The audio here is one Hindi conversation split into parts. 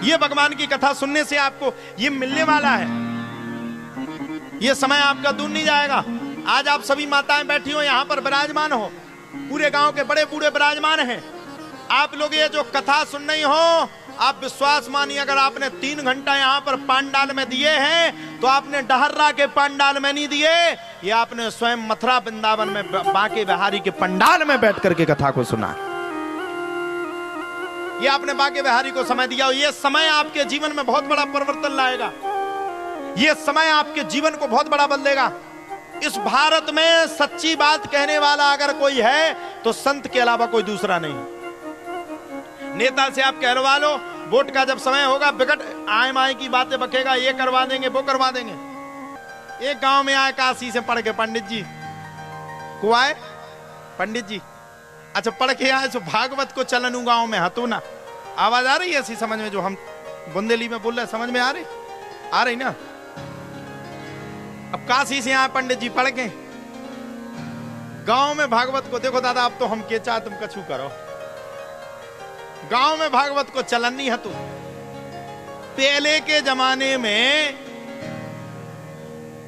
ये भगवान की कथा सुनने से आपको ये मिलने वाला है। ये समय आपका दूर नहीं जाएगा। आज आप सभी माताएं बैठी हो, यहां पर विराजमान हो, पूरे गांव के बड़े बूढ़े विराजमान हैं। आप लोग ये जो कथा सुन रही हो, आप विश्वास मानिए, अगर आपने 3 घंटा यहाँ पर पंडाल में दिए हैं तो आपने डहर्रा के पंडाल में नहीं दिए, ये आपने स्वयं मथुरा वृंदावन में बांके बिहारी के पंडाल में बैठ करके कथा को सुना। ये आपने बांके बिहारी को समय दिया। ये समय आपके जीवन में बहुत बड़ा परिवर्तन लाएगा। ये समय आपके जीवन को बहुत बड़ा बदलेगा। इस भारत में सच्ची बात कहने वाला अगर कोई है तो संत के अलावा कोई दूसरा नहीं। नेता से आप कहलवा लो, वोट का जब समय होगा बिकट आए माए की बातें बकेगा, ये करवा देंगे वो करवा देंगे। एक गांव में आए काशी से पढ़ के पंडित जी को आए, पंडित जी अच्छा पढ़ के आए, तो भागवत को चलन गांव में हतो ना। आवाज आ रही है ऐसी समझ में, जो हम बुंदेली में बोल रहे समझ में आ रही ना। अब काशी से आए पंडित जी पढ़ के गांव में भागवत को, देखो दादा अब तो हम के चाह तुम कछु करो, गांव में भागवत को चलन नहीं हतो। पहले के जमाने में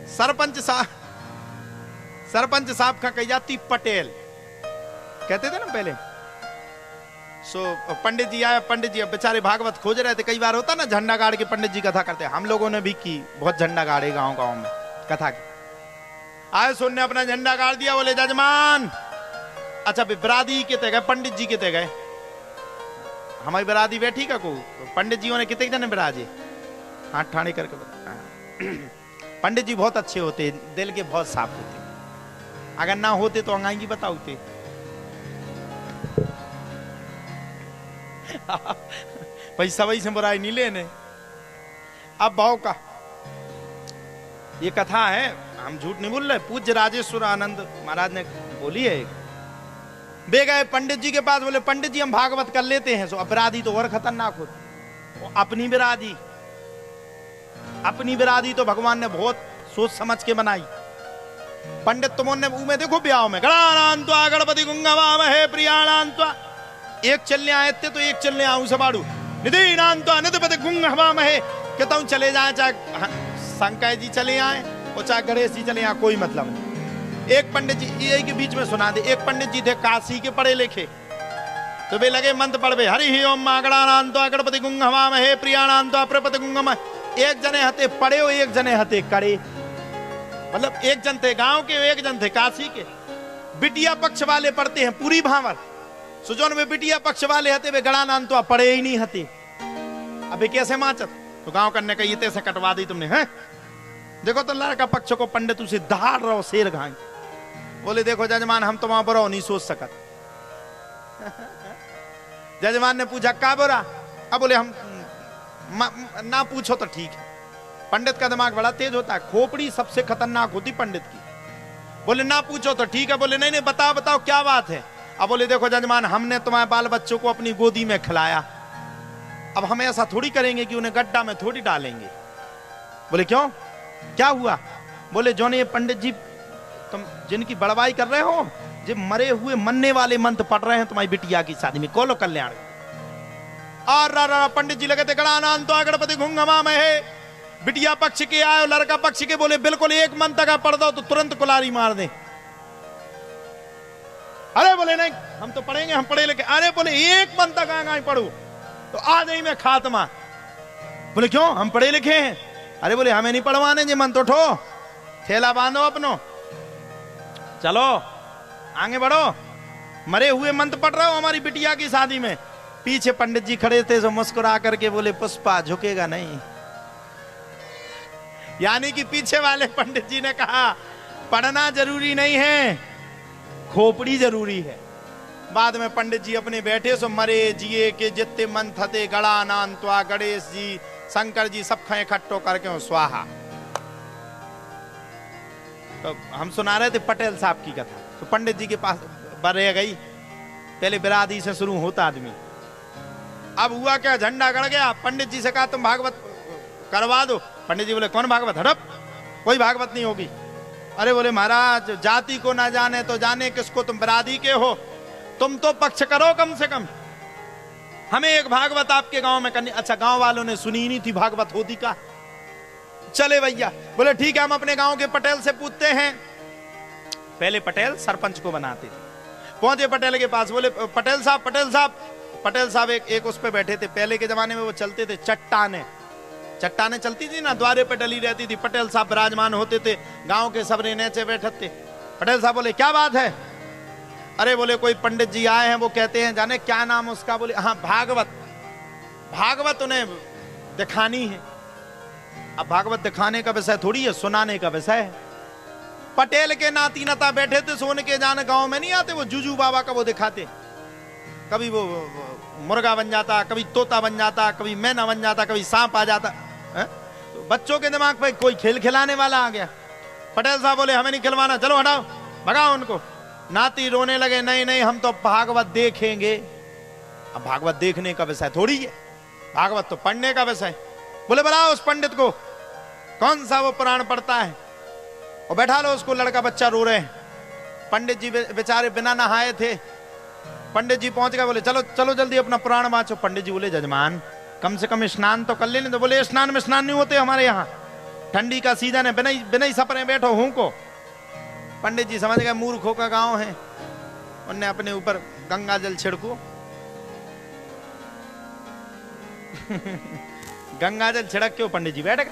सरपंच साहब का कही जाती पटेल कहते थे ना पहले। सो पंडित जी आए, पंडित जी बेचारे भागवत खोज रहे थे। कई बार होता ना झंडा गाड़ के पंडित जी कथा करते, हम लोगों ने भी की, बहुत झंडा गाड़े गांव गांव में कथा की। आए सुनने अपना झंडा गाड़ दिया, बोले जजमान अच्छा बिरादी के ते गए, पंडित जी के ते गए, हमारी बिरादी बैठी का को पंडित जी ने कितने जने बिराजे हाथ ठाणे करके पंडित जी बहुत अच्छे होते, दिल के बहुत साफ होते, अगर ना होते तो अंगाएंगी बताओते। पैसा वही से बुराई नहीं लेने। अब भाव का ये कथा है, हम झूठ नहीं बोल रहे, पूज्य राजेश्वर आनंद महाराज ने बोली है। बे गए पंडित जी के पास, बोले पंडित जी हम भागवत कर लेते हैं। सो अपराधी तो और खतरनाक होती, अपनी बिरादी तो भगवान ने बहुत सोच समझ के बनाई। पंडित तुमने में देखो ब्याह में गणानांत्वा गणपति गुंगवा हे प्रियाणांत्वा, एक चलने आए थे तो एक चलने आऊं सबाड़ू निधिनांत्वा निधिपति गुंगवा हे, कहता हूं चले जाए, चाहे शंकर जी चले आए और चाहे गणेश जी चले आए, कोई मतलब नहीं। एक पंडित जी ये के बीच में सुना दे, एक पंडित जी थे काशी के पढ़े लिखे, तो वे लगे मंत्र पढ़वे, हरि ही ओम गणानांत्वा गणपति गुंगवा हे प्रियाणांत्वा प्रपति गुंगम। एक जने हते पढ़े हो, एक जने हते करे, मतलब एक जन थे गांव के, एक जन थे काशी के। बिटिया पक्ष वाले पढ़ते हैं पूरी भावर, सुजोन में बिटिया पक्ष वाले हते वे गणानांत्वा पढ़े ही नहीं हते। अबे कैसे माचत, तो गांव करने का ये से कटवा दी तुमने हैं। देखो तो लड़का पक्ष को पंडित उसे दहाड़ रहो शेर घाई, बोले देखो जजमान हम तो वहां बुरा नहीं सोच सकत। जजमान ने पूछा का बुरा, अब बोले हम ना पूछो तो ठीक है। पंडित का दिमाग बड़ा तेज होता है, खोपड़ी सबसे खतरनाक होती पंडित की। बोले ना पूछो तो ठीक है, बोले नहीं नहीं बताओ बताओ क्या बात है। अब बोले देखो जजमान हमने तुम्हारे बाल बच्चों को अपनी गोदी में खिलाया, अब हम ऐसा थोड़ी करेंगे कि उन्हें गड्ढा में थोड़ी डालेंगे। बोले क्यों क्या हुआ, बोले जो ने ये पंडित जी तुम जिनकी बड़वाई कर रहे हो, जो मरे हुए मरने वाले मंत्र पढ़ रहे हैं तुम्हारी बिटिया की शादी में, कोलो कल्याण। और पंडित जी लगे थे गणानांत्वा गणपति गुंगवा हे, बिटिया पक्ष के आए, लड़का पक्ष के, बोले बिल्कुल एक मंत्र का पढ़ दो तो तुरंत कुलारी मार दे। अरे बोले नहीं हम तो पढ़ेंगे, हम पढ़े लिखे। अरे बोले एक मंत्र का पढ़ू तो आ जाई मैं खात्मा। बोले क्यों हम पढ़े लिखे हैं। अरे बोले हमें नहीं पढ़वाने जी, मन तो उठो थैला बांधो अपनो, चलो आगे बढ़ो, मरे हुए मंत्र पढ़ रहे हो हमारी बिटिया की शादी में। पीछे पंडित जी खड़े थे, जो मुस्कुरा करके बोले पुष्पा झुकेगा नहीं। यानी कि पीछे वाले पंडित जी ने कहा पढ़ना जरूरी नहीं है, खोपड़ी जरूरी है। बाद में पंडित जी अपने बैठे सो मरे जिए के जितने मंत्र थे गणानांत्वा गणेश जी शंकर जी सब खाए इकट्ठो करके स्वाहा। तो हम सुना रहे थे पटेल साहब की कथा, तो पंडित जी के पास रह गई। पहले बिरादी से शुरू होता आदमी, अब हुआ क्या झंडा गड़ गया। पंडित जी से कहा तुम भागवत करवा दो। पंडित जी बोले कौन भागवत, हड़प कोई भागवत नहीं होगी। अरे बोले महाराज जाति को ना जाने तो जाने किसको, तुम बिरादी के हो, तुम तो पक्ष करो कम से कम, हमें एक भागवत आपके गांव में करनी। अच्छा, गांव वालों ने सुनी नहीं थी भागवत, होती का। चले भैया, बोले ठीक है, हम अपने गांव के पटेल से पूछते हैं। पहले पटेल सरपंच को बनाते थे। पहुंचे पटेल के पास, बोले पटेल साहब, पटेल साहब। पटेल साहब एक उस पे बैठे थे। पहले के जमाने में वो चलते थे चट्टाने, चट्टाने चलती थी ना, द्वारे पे डली रहती थी। पटेल साहब विराजमान होते थे, गांव के सबरे नीचे बैठे थे। पटेल साहब बोले क्या बात है? अरे बोले कोई पंडित जी आए हैं, वो कहते हैं, जाने क्या नाम उसका? बोले हाँ भागवत, भागवत उन्हें दिखानी है। अब भागवत दिखाने का विषय थोड़ी है, सुनाने का विषय है। पटेल के नाती नाता बैठे थे, सोन के जान गांव में नहीं आते वो जूजू बाबा का वो दिखाते। कभी वो मुर्गा बन जाता, कभी तोता बन जाता, कभी मैना बन जाता, कभी सांप आ जाता है? तो बच्चों के दिमाग पे कोई खेल खिलाने वाला आ गया। पटेल साहब बोले हमें नहीं खिलवाना, चलो हटाओ, भगाओ उनको। नाती रोने लगे, नहीं नहीं हम तो भागवत देखेंगे। अब भागवत देखने का विषय थोड़ी है, भागवत तो पढ़ने का विषय। बोले बुलाओ उस पंडित को, कौन सा वो पुराण पढ़ता है, और बैठा लो उसको। लड़का बच्चा रो रहे हैं। पंडित जी बेचारे बिना नहाए थे। पंडित जी पहुंच गए, बोले चलो चलो जल्दी अपना पुराण वाँचो। पंडित जी बोले जजमान कम से कम स्नान तो कर लेने। तो बोले स्नान में स्नान नहीं होते हमारे यहाँ, ठंडी का सीजन है, बिना ही सपने बैठो हूं को। पंडित जी समझ गए मूर्खों का गांव है, उनने अपने ऊपर गंगा जल छिड़को। गंगा जल छिड़क के पंडित जी बैठ गए।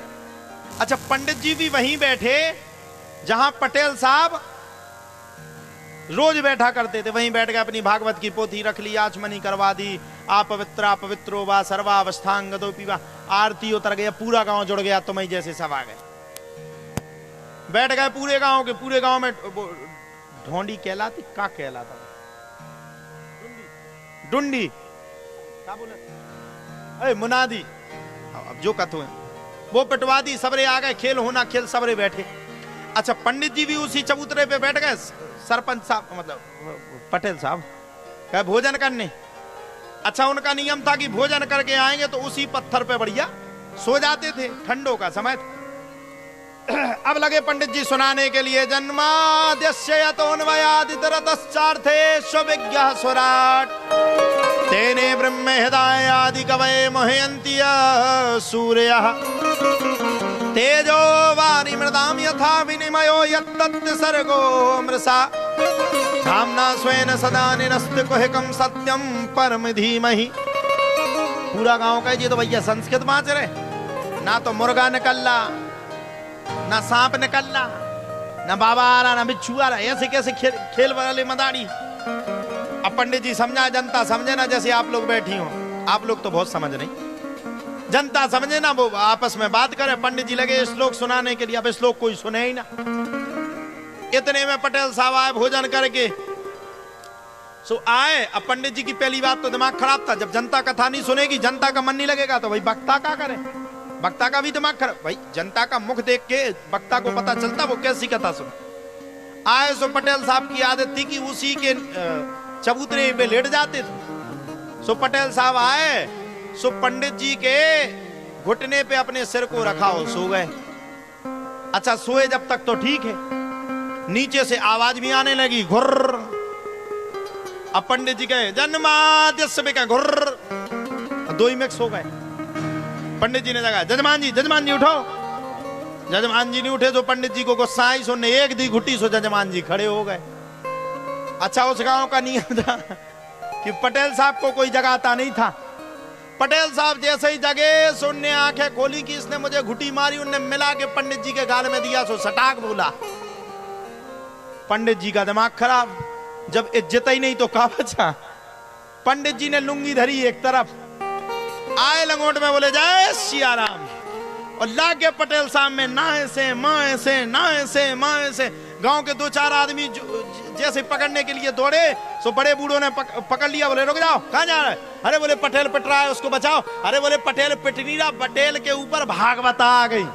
अच्छा, पंडित जी भी वहीं बैठे जहां पटेल साहब रोज बैठा करते थे, वहीं बैठ गए। अपनी भागवत की पोथी रख ली, आचमनी करवा दी। अपवित्रा पवित्रो वा सर्वावस्थांगतो पीवा, आरती उतर गया, पूरा गांव जुड़ गया, तुम्हें जैसे सब आ गए। बैठ गए पूरे गांव के, पूरे गांव में ढोंडी कहलाती, का कहलाता, डुंडी क्या बोले, अरे मुनादी, अब जो कथो है वो पिटवा दी। सबरे आ गए, खेल होना खेल, सबरे बैठे। अच्छा, पंडित जी भी उसी चबूतरे पे बैठ गए। सरपंच साहब मतलब पटेल साहब क्या भोजन करने। अच्छा, उनका नियम था कि भोजन करके आएंगे तो उसी पत्थर पे बढ़िया सो जाते थे, ठंडों का समय था। अब लगे पंडित जी सुनाने के लिए। जन्माद्यस्य तोन्वयादितरतश्चार्थे स्वविज्ञः स्वराट् तेने ब्रह्म हृदयादि कवये मोहयन्ति सूर्यः तेजो वारि मृदाम यथा विनिमयो यत्तत् सर्गो मृषा धाम्ना स्वेन सदा निरस्त कुहकं सत्यं परम धीमहि। पूरा गांव का ये तो भैया संस्कृत बाँच रहे, ना तो मुर्गा निकलना, ना सांप निकलना, ना बाबा आ रहा, ना बिच्छू आ रहा, ऐसे कैसे खेल वाले मदारी। अब पंडित जी समझा, जनता समझे ना, जैसे आप लोग बैठी हो। आप लोग तो बहुत समझ नहीं, जनता समझे ना, वो आपस में बात करे। पंडित जी लगे श्लोक सुनाने के लिए, अब श्लोक कोई सुने ही ना। इतने में पटेल साहब आए भोजन करके। सो आए। अब पंडित जी की पहली बात तो दिमाग खराब था, जब जनता कथा नहीं सुनेगी, जनता का मन नहीं लगेगा, तो भाई वक्ता क्या करे, वक्ता का भी दिमाग खराब। भाई जनता का मुख देख के वक्ता को पता चलता वो कैसी कथा सुन। आए सो पटेल साहब की आदत थी कि उसी के चबूतरे पे लेट जाते थे। सो पटेल साहब आए, सो पंडित जी के घुटने पे अपने सिर को रखा हो सो गए। अच्छा, सोए जब तक तो ठीक है, नीचे से आवाज भी आने लगी, घुर्र। अब पंडित जी कहे जन्माद्यस्य में, घुर्र, दो ही मिक्स हो गए। पंडित जी ने जगह, जजमान जी उठो। जजमान जी नहीं उठे तो पंडित जी को गुस्सा आई, सुनने एक दी घुटी, सो जजमान जी खड़े हो गए। अच्छा, उस गांव का नियम था कि पटेल साहब को कोई जगाता नहीं था। पटेल साहब जैसे ही जगे, सुनने आंखें खोली कि इसने मुझे घुटी मारी, उनने मिला के पंडित जी के गाल में दिया, सो सटाक बोला। पंडित जी का दिमाग खराब, जब इज्जत ही नहीं तो का बचा। पंडित जी ने लुंगी धरी एक तरफ, आए लंगोट में, बोले जय सिया राम, और लागे पटेल साहब में नाए से माए से, नाए से माए से। गांव के दो चार आदमी जैसे पकड़ने के लिए दौड़े, सो बड़े बूढ़ों ने पकड़ लिया। बोले रुक जाओ, कहां जा रहे? अरे बोले पटेल पिट रहा है, उसको बचाओ। अरे बोले पटेल पिट नहीं रहा, पटेल के ऊपर भागवत आ गई।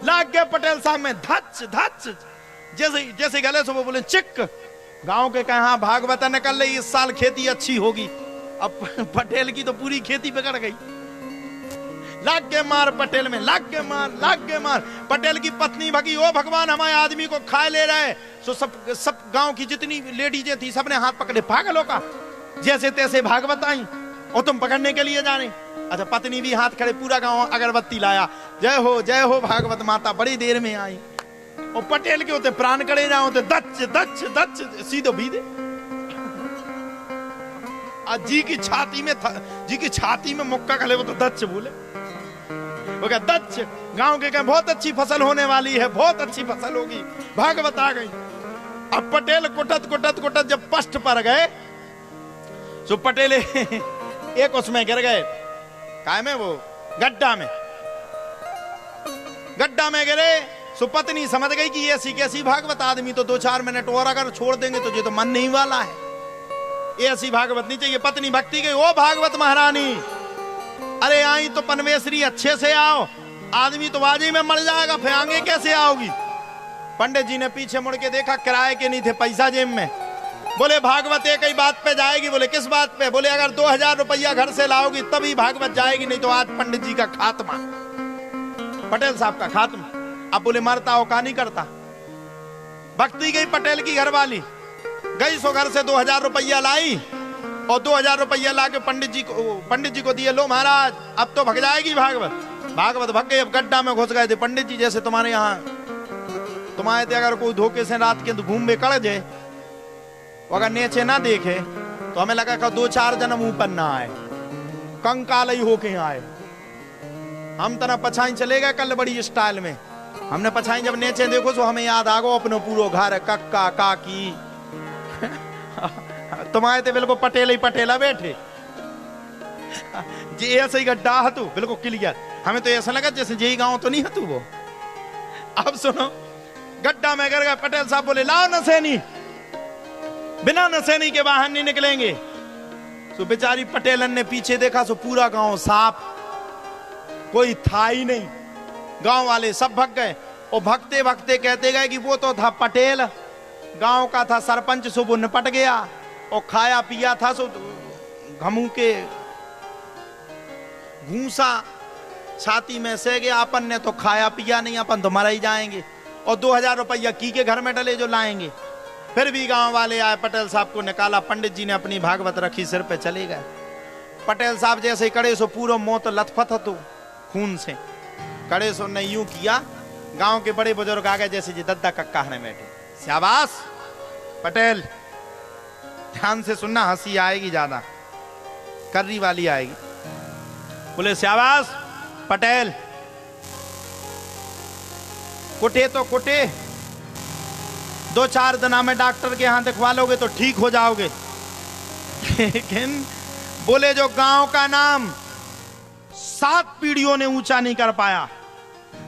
लाग गए पटेल साहब में, धच धच, जैसे गले से वो बोले चिक। गांव के कहा भागवत निकल रही, इस साल खेती अच्छी होगी। अब पटेल की तो पूरी खेती बिगड़ गई। लाग के मार पटेल में, लाग के मार। पटेल की पत्नी भगी, ओ भगवान हमारे आदमी को खाए ले रहे। सो सब गांव की जितनी लेडीजें थी, सबने हाथ पकड़े, पागलों का जैसे तैसे भागवत आई और तुम पकड़ने के लिए जाने। अच्छा, पत्नी भी हाथ खड़े, पूरा गांव अगरबत्ती लाया, जय हो भागवत माता, बड़ी देर में आई। और पटेल के होते प्राण कड़े जाओ होते दच दच दच सीधो भीदे। जी की छाती में मुक्का खले वो तो दच बोले। वो क्या दच गांव के क्या बहुत अच्छी फसल होने वाली है, बहुत अच्छी फसल होगी, भागवत आ गई। अब पटेल कुटत कुटत कुटत जब पष्ट पर गए तो पटेल एक उसमें गिर गए, काय में वो गड्ढा में गिरे। सो पत्नी समझ गई कि ऐसी कैसी भागवत, आदमी तो 2-4 मिनट और अगर छोड़ देंगे तो ये तो मन नहीं वाला है, ऐसी भागवत नहीं चाहिए। पत्नी भक्ति गई, ओ भागवत महारानी, अरे आई तो पनवेसरी अच्छे से आओ, आदमी तो बाजी में मर जाएगा, फिर आगे कैसे आओगी। पंडित जी ने पीछे मुड़ के देखा, किराए के नहीं थे, पैसा जेब में। बोले भागवत एक ही बात पे जाएगी। बोले किस बात पे? बोले अगर 2000 रुपया घर से लाओगी तभी भागवत जाएगी, नहीं तो आज पंडित जी का खात्मा, पटेल साहब का खात्मा। अब बोले मरता हो का नहीं करता। भक्ति गई पटेल की घरवाली, गई सो घर से 2000 रुपया लाई और 2000 रुपया ला के पंडित जी को दिए, लो महाराज अब तो भग जाएगी भागवत भग गई। अब गड्ढा में घुस गए थे पंडित जी, जैसे तुम्हारे यहाँ तुम आए थे, अगर कोई धोखे से रात के घूम में कड़ जाए, अगर नीचे ना देखे तो हमें लगा कि 2-4 जन्म ऊपर ना आए, कंकाल ही होके आए। हम तना पछाई चले गए कल बड़ी स्टाइल में, हमने पछाई जब नीचे देखो तो हमें याद आ गो अपनो पूरो घर, कक्का काकी तुम आए थे बिल्कुल पटेल ही पटेला बैठे जी, ऐसे ही गड्ढा हतू बिल्कुल क्लियर। हमें तो ऐसा लगा जैसे यही गांव तो नहीं हतू वो। अब सुनो, गड्ढा में गिर गए। पटेल साहब बोले लाओ नसैनी, बिना नसैनी के बाहर नहीं निकलेंगे। तो बेचारी पटेलन ने पीछे देखा सो पूरा गांव साफ, कोई था ही नहीं। गांव वाले सब भग गए और भगते भगते कहते गए कि वो तो था पटेल, गांव का था सरपंच, सो वो निपट गया और खाया पिया था सो घमू के घूसा छाती में से गया। अपन ने तो खाया पिया नहीं, अपन तो मर ही जाएंगे। और 2000 रुपया की के घर में डले जो लाएंगे। फिर भी गांव वाले आए, पटेल साहब को निकाला, पंडित जी ने अपनी भागवत रखी, सिर पे चले गए। पटेल साहब जैसे ही कड़े सो पूरा मुंह तो लथपथ तो खून से, कड़े सो ने यूं किया। गांव के बड़े बुजुर्ग आ गए, जैसे जी दद्दा कक्का ने बैठे, शाबाश पटेल, ध्यान से सुनना, हंसी आएगी ज्यादा, कर्री वाली आएगी। बोले शाबाश पटेल, कुटे तो कुटे, 2-4 दिन में डॉक्टर के यहां दिखवा लोगे तो ठीक हो जाओगे, लेकिन बोले जो गांव का नाम 7 पीढ़ियों ने ऊंचा नहीं कर पाया,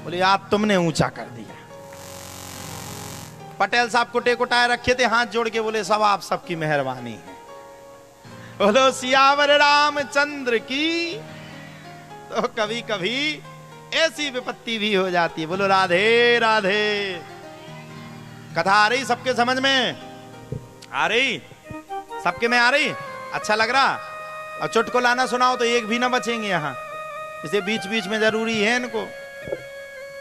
बोले आज तुमने ऊंचा कर दिया। पटेल साहब कुटे कुटाए रखे थे, हाथ जोड़ के बोले सब आप सबकी मेहरबानी है। बोलो सियावर रामचंद्र की। तो कभी कभी ऐसी विपत्ति भी हो जाती है। बोलो राधे राधे। कथा आ रही सबके समझ में? आ रही सबके में? आ रही? अच्छा लग रहा? और चुटकुला ना सुनाओ तो एक भी ना बचेंगे यहाँ, इसे बीच बीच में जरूरी है इनको।